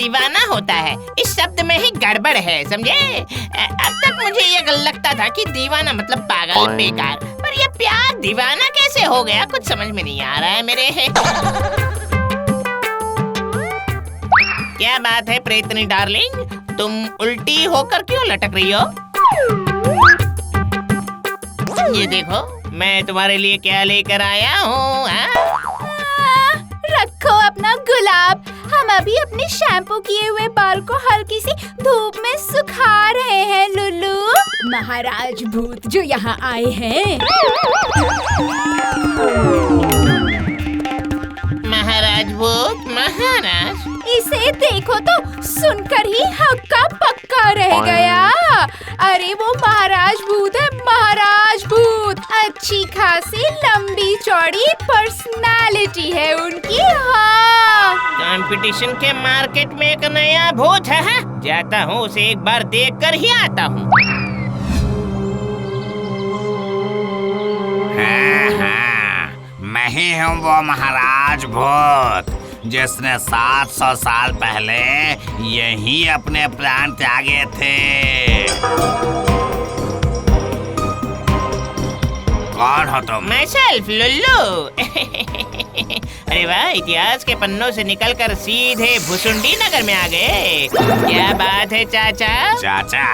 दीवाना होता है, इस शब्द में ही गड़बड़ है, समझे? अब तक मुझे ये लगता था कि दीवाना मतलब पागल, बेकार, पर ये प्यार दीवाना कैसे हो गया, कुछ समझ में नहीं आ रहा है मेरे। क्या बात है प्रेतनी डार्लिंग, तुम उल्टी होकर क्यों लटक रही हो? ये देखो मैं तुम्हारे लिए क्या लेकर आया हूँ। रखो अपना गुलाब, हम अभी अपने शैम्पू किए हुए बाल को हल्की सी धूप में सुखा रहे हैं लुल्लू। महाराज भूत जो यहाँ आए हैं। महाराज भूत, महाराज, इसे देखो तो सुनकर ही हक्का पक्का रह गया। अरे वो महाराज भूत है, महाराज भूत। अच्छी खासी लंबी चौड़ी पर्सनालिटी है उनकी। हाँ, कंपटीशन के मार्केट में एक नया भूत है, जाता हूँ उसे एक बार देख कर ही आता हूँ। मैं ही हूँ वो महाराज भूत जिसने 700 साल पहले यही अपने प्राण त्यागे थे। कौन हो तुम? मैं सेल्फ लुल्लू। अरे वाह, इतिहास के पन्नों से निकलकर सीधे भुसुंडी नगर में आ गए। क्या बात है चाचा? चाचा?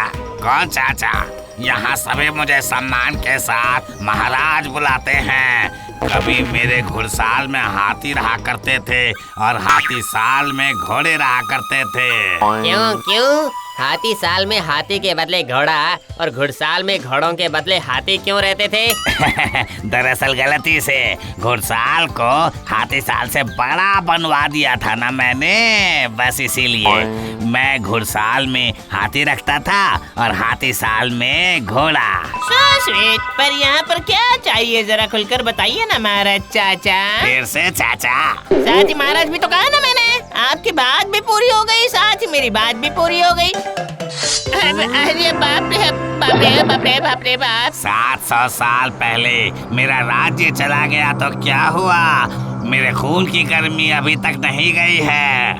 कौन चाचा? यहाँ सभी मुझे सम्मान के साथ महाराज बुलाते हैं। कभी मेरे घुड़साल में हाथी रहा करते थे और हाथी साल में घोड़े रहा करते थे। क्यों? हाथी साल में हाथी के बदले घोड़ा और घुड़साल में घोड़ों के बदले हाथी क्यों रहते थे? दरअसल गलती से घुड़साल को हाथी साल से बड़ा बनवा दिया था ना मैंने, बस इसीलिए मैं घुड़साल में हाथी रखता था और हाथी साल में घोड़ा। स्वीट, पर यहाँ पर क्या चाहिए जरा खुलकर बताइए ना महाराज चाचा। फिर से चाचा? साथ ही महाराज भी तो कहा ना मैंने, आपकी बात भी पूरी हो गई, साथ ही मेरी बात भी पूरी हो गई। अरे बाप रे बाप रे बाप रे बाप रे बाप। 700 साल पहले मेरा राज्य चला गया तो क्या हुआ? मेरे खून की गर्मी अभी तक नहीं गई है।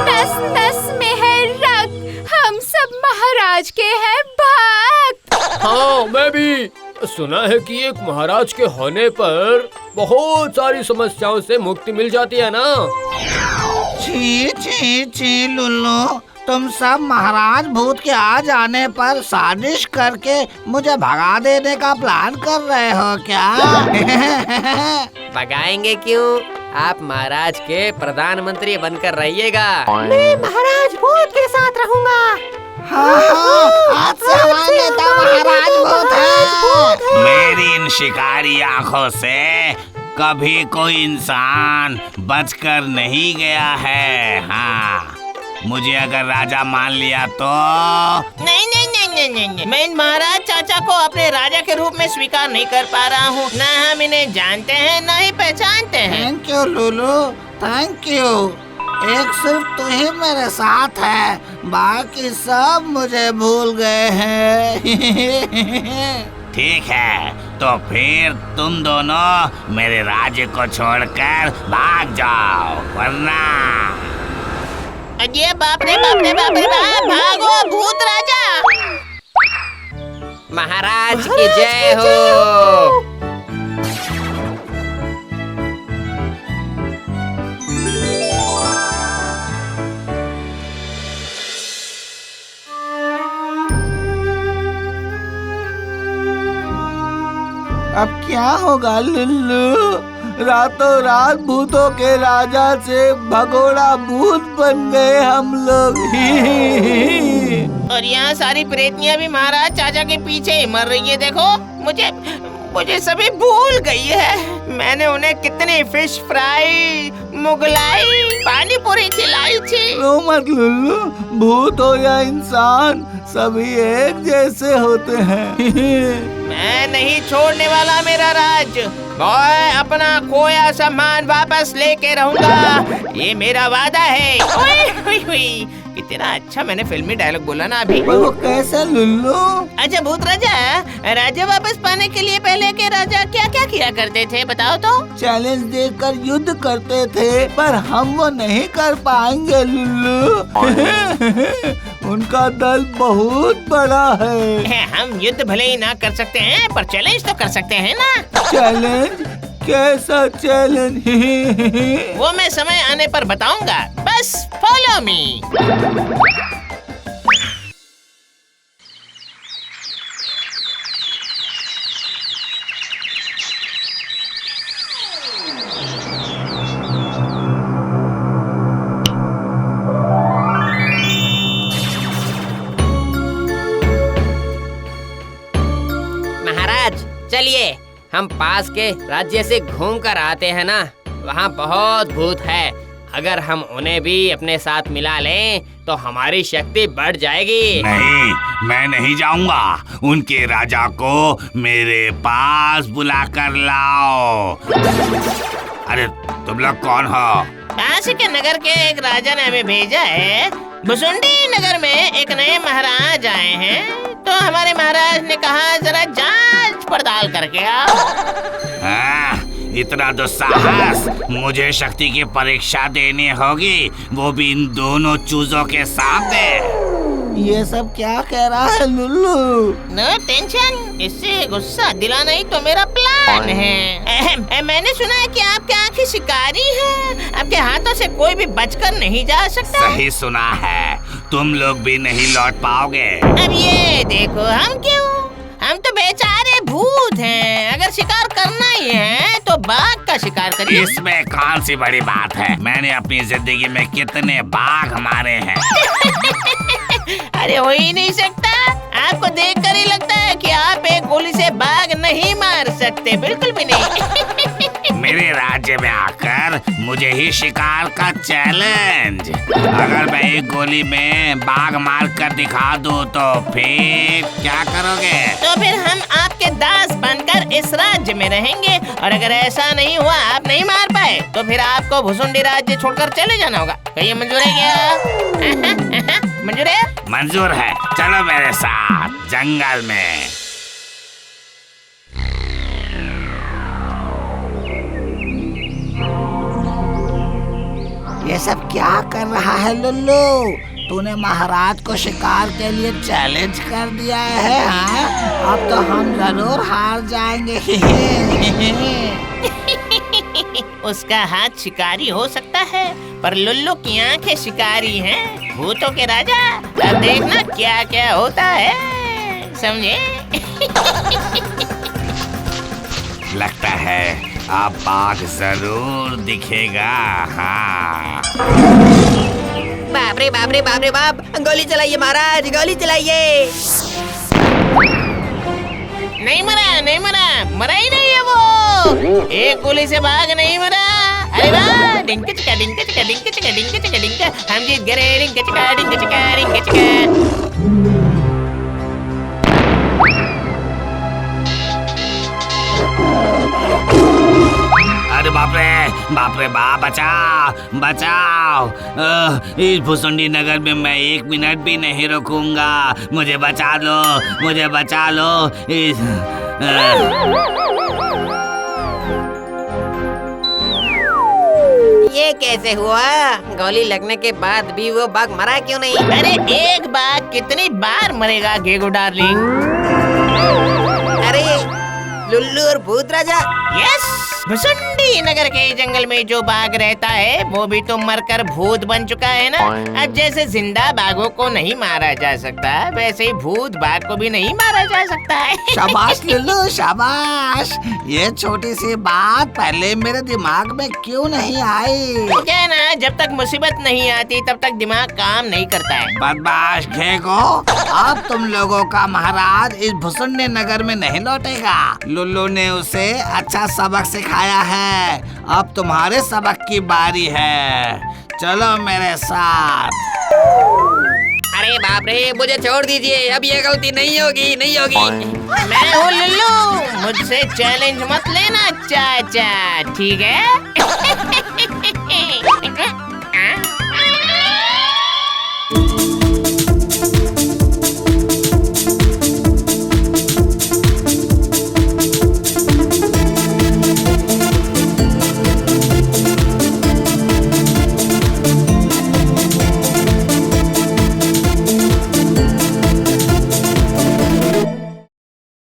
नस नस में है रक्त, हम सब महाराज के हैं भक्त। हाँ, मैं भी सुना है कि एक महाराज के होने पर बहुत सारी समस्याओं से मुक्ति मिल जाती है ना। छी छी छी लुल्लू, तुम सब महाराज भूत के आ जाने पर साजिश करके मुझे भगा देने का प्लान कर रहे हो क्या? भगाएंगे क्यों? आप महाराज के प्रधानमंत्री बनकर रहिएगा। मैं महाराज भूत के साथ रहूंगा। हाँ, आज से हमारा नेता महाराज भूत है। मेरी इन शिकारी आँखों से कभी कोई इंसान बचकर नहीं गया है। हाँ, मुझे अगर राजा मान लिया तो नहीं, मैं महाराज चाचा को अपने राजा के रूप में स्वीकार नहीं कर पा रहा हूँ। ना हम इन्हें जानते हैं, ना ही पहचानते हैं। थैंक यू लुल्लू, थैंक यू। एक सिर्फ तू ही मेरे साथ है, बाकी सब मुझे भूल गए हैं। ठीक है, तो फिर तुम दोनों मेरे राज्य को छोड़कर भाग जाओ, वरना अरे बाप रे बाप रे बाप रे बाप, भागो भूत राजा। महाराज की जय हो। अब क्या होगा लुल्लू? रातों रात भूतों के राजा से भगोड़ा भूत बन गए हम लोग। और यहाँ सारी प्रेतनियाँ भी महाराज चाचा के पीछे ही मर रही है। देखो, मुझे सभी भूल गई है। मैंने उन्हें कितनी फिश फ्राई, मुगलाई, पानी पूरी खिलाई थी। रो मत लुल्लू, भूत हो या इंसान सभी एक जैसे होते हैं। मैं नहीं छोड़ने वाला मेरा राज। मैं अपना खोया सम्मान वापस लेके रहूंगा, ये मेरा वादा है। कितना अच्छा मैंने फिल्मी डायलॉग बोला ना अभी। वो कैसे लुल्लू? अच्छा भूत राजा, राजा वापस पाने के लिए पहले के राजा क्या क्या किया किया करते थे बताओ तो? चैलेंज देकर युद्ध करते थे, पर हम वो नहीं कर पाएंगे लुल्लू। उनका दल बहुत बड़ा है। हम युद्ध भले ही ना कर सकते हैं, पर चैलेंज तो कर सकते हैं ना। चैलेंज? कैसा चैलेंज? वो मैं समय आने पर बताऊंगा, बस फॉलो मी। महाराज चलिए, हम पास के राज्य से घूम कर आते हैं ना, वहाँ बहुत भूत है। अगर हम उन्हें भी अपने साथ मिला लें तो हमारी शक्ति बढ़ जाएगी। नहीं, मैं नहीं जाऊंगा। उनके राजा को मेरे पास बुला कर लाओ। अरे तुम लोग कौन हो? पास के नगर के एक राजा ने हमें भेजा है। भुसुंडी नगर में एक नए महाराज आए हैं, तो हमारे महाराज ने कहा जरा जांच पड़ताल करके आओ। हाँ, इतना दुस्साहस? मुझे शक्ति की परीक्षा देनी होगी, वो भी इन दोनों चूजों के सामने। ये सब क्या कह रहा है लुल्लू? नो टेंशन, इससे गुस्सा दिलाना ही तो मेरा प्लान है। मैंने सुना है कि आपके आंखें शिकारी हैं, आपके हाथों से कोई भी बचकर नहीं जा सकता। सही सुना है, तुम लोग भी नहीं लौट पाओगे। अब ये देखो, हम तो बेचारे भूत हैं। अगर शिकार करना ही है तो बाघ का शिकार करिए। इसमें कौन सी बड़ी बात है? मैंने अपनी जिंदगी में कितने बाघ मारे हैं। अरे हो ही नहीं सकता। आपको देखकर ही लगता है कि आप एक गोली से बाघ नहीं मार सकते, बिल्कुल भी नहीं। मेरे राज्य में आकर मुझे ही शिकार का चैलेंज। अगर मैं एक गोली में बाघ मार कर दिखा दूं तो फिर क्या करोगे? तो फिर हम आपके दास बनकर इस राज्य में रहेंगे, और अगर ऐसा नहीं हुआ, आप नहीं मार पाए, तो फिर आपको भुसुंडी राज्य छोड़कर चले जाना होगा। कहिए मंजूर है क्या? मंजूर है? मंजूर है, चलो मेरे साथ जंगल में। ये सब क्या कर रहा है लुल्लू? तूने महाराज को शिकार के लिए चैलेंज कर दिया है, हाँ? अब तो हम जरूर हार जाएंगे। उसका हाथ शिकारी हो सकता है, पर लुल्लू की आंखें शिकारी हैं, भूतों के राजा। अब देखना क्या क्या होता है, समझे? लगता है अब बाघ जरूर दिखेगा। हाँ, बाप रे बाप रे बाप रे बाप, गोली चलाइए महाराज, गोली चलाइए। नहीं मरा, नहीं मरा, मरा ही नहीं है वो। एक गोली से बाघ नहीं मरा। अरे वाह, डिंक चिका डिंक चिका डिंक चिका डिंक चिका डिंक, हम जीत गए। डिंक चिका डिंक चिका डिंक चिका। अरे बाप रे बाप, बचाओ बचाओ। इस भुसुंडी नगर में मैं 1 मिनट भी नहीं रुकूंगा। मुझे बचा लो, मुझे बचा लो। ये कैसे हुआ? गोली लगने के बाद भी वो बाघ मरा क्यों नहीं? अरे एक बाघ कितनी बार मरेगा गेगो डार्लिंग? अरे लुल्लू और भूत राजा। यस, भुसुंडी नगर के जंगल में जो बाघ रहता है वो भी तो मरकर भूत बन चुका है ना। अब जैसे जिंदा बाघों को नहीं मारा जा सकता, वैसे ही भूत बाघ को भी नहीं मारा जा सकता है। शाबाश लुल्लू, शाबाश। ये छोटी सी बात पहले मेरे दिमाग में क्यों नहीं आई? क्या है ना, जब तक मुसीबत नहीं आती तब तक दिमाग काम नहीं करता है। बदमाश घेगो, अब तुम लोगों का महाराज इस भुसुंडी नगर में नहीं लौटेगा। लुल्लू ने उसे अच्छा सबक सिखाया है, अब तुम्हारे सबक की बारी है। चलो मेरे साथ। अरे बाप रे, मुझे छोड़ दीजिए, अब ये गलती नहीं होगी, नहीं होगी। मैं हूँ लुल्लू, मुझसे चैलेंज मत लेना चाचा, ठीक है?